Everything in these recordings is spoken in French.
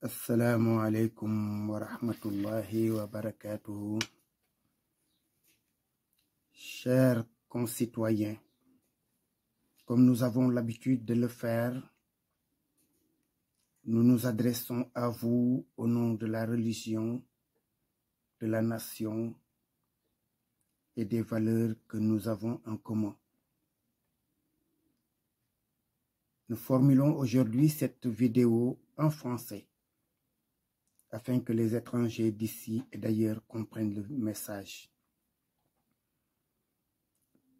Assalamu alaikum wa rahmatullahi wa barakatuhu. Chers concitoyens, comme nous avons l'habitude de le faire, nous nous adressons à vous au nom de la religion, de la nation et des valeurs que nous avons en commun. Nous formulons aujourd'hui cette vidéo en français afin que les étrangers d'ici et d'ailleurs comprennent le message.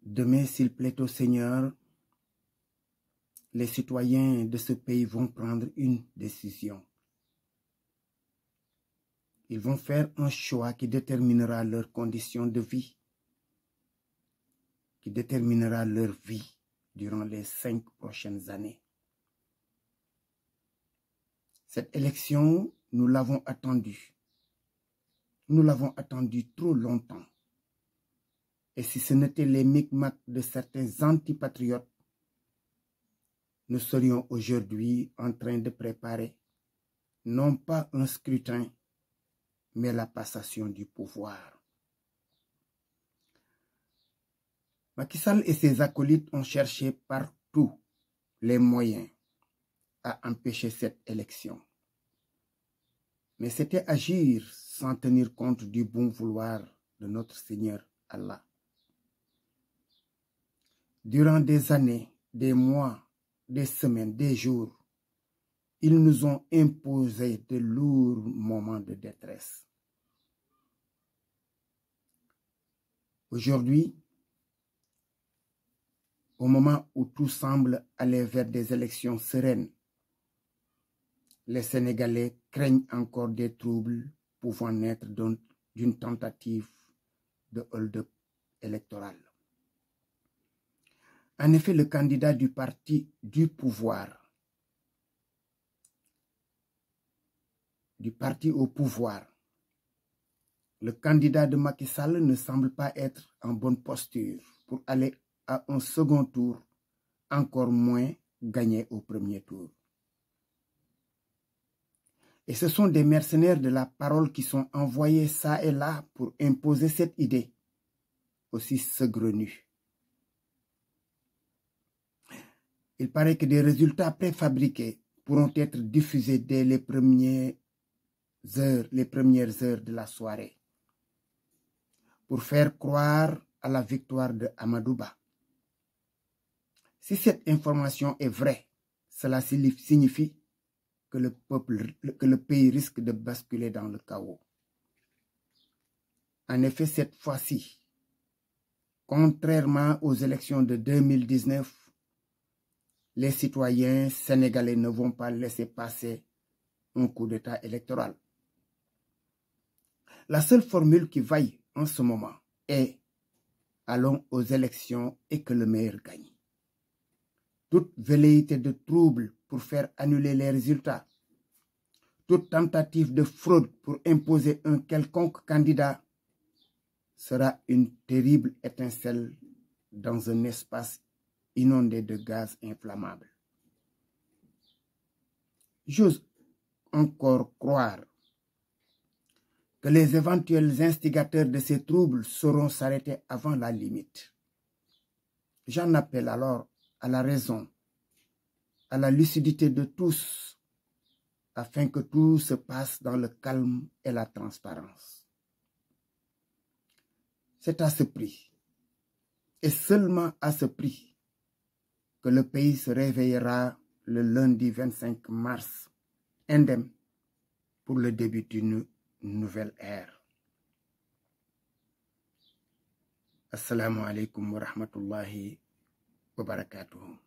Demain, s'il plaît au Seigneur, les citoyens de ce pays vont prendre une décision. Ils vont faire un choix qui déterminera leurs conditions de vie, qui déterminera leur vie durant les 5 prochaines années. Cette élection, nous l'avons attendue. Nous l'avons attendue trop longtemps. Et si ce n'était les micmacs de certains antipatriotes, nous serions aujourd'hui en train de préparer non pas un scrutin, mais la passation du pouvoir. Macky Sall et ses acolytes ont cherché partout les moyens à empêcher cette élection. Mais c'était agir sans tenir compte du bon vouloir de notre Seigneur Allah. Durant des années, des mois, des semaines, des jours, ils nous ont imposé de lourds moments de détresse. Aujourd'hui, au moment où tout semble aller vers des élections sereines, les Sénégalais craignent encore des troubles pouvant naître d'une tentative de hold-up électoral. En effet, le candidat du parti au pouvoir, le candidat de Macky Sall ne semble pas être en bonne posture pour aller à un second tour, encore moins gagner au premier tour. Et ce sont des mercenaires de la parole qui sont envoyés ça et là pour imposer cette idée aussi saugrenue. Il paraît que des résultats préfabriqués pourront être diffusés dès les premières heures de la soirée pour faire croire à la victoire de Amadou Ba. Si cette information est vraie, cela signifie que le pays risque de basculer dans le chaos. En effet, cette fois-ci, contrairement aux élections de 2019, les citoyens sénégalais ne vont pas laisser passer un coup d'État électoral. La seule formule qui vaille en ce moment est « allons aux élections et que le meilleur gagne ». Toute velléité de trouble pour faire annuler les résultats, toute tentative de fraude pour imposer un quelconque candidat sera une terrible étincelle dans un espace inondé de gaz inflammables. J'ose encore croire que les éventuels instigateurs de ces troubles sauront s'arrêter avant la limite. J'en appelle alors à la raison, à la lucidité de tous, afin que tout se passe dans le calme et la transparence. C'est à ce prix, et seulement à ce prix, que le pays se réveillera le lundi 25 mars, indemne, pour le début d'une nouvelle ère. Assalamu alaikum wa rahmatullahi wa barakatuhu.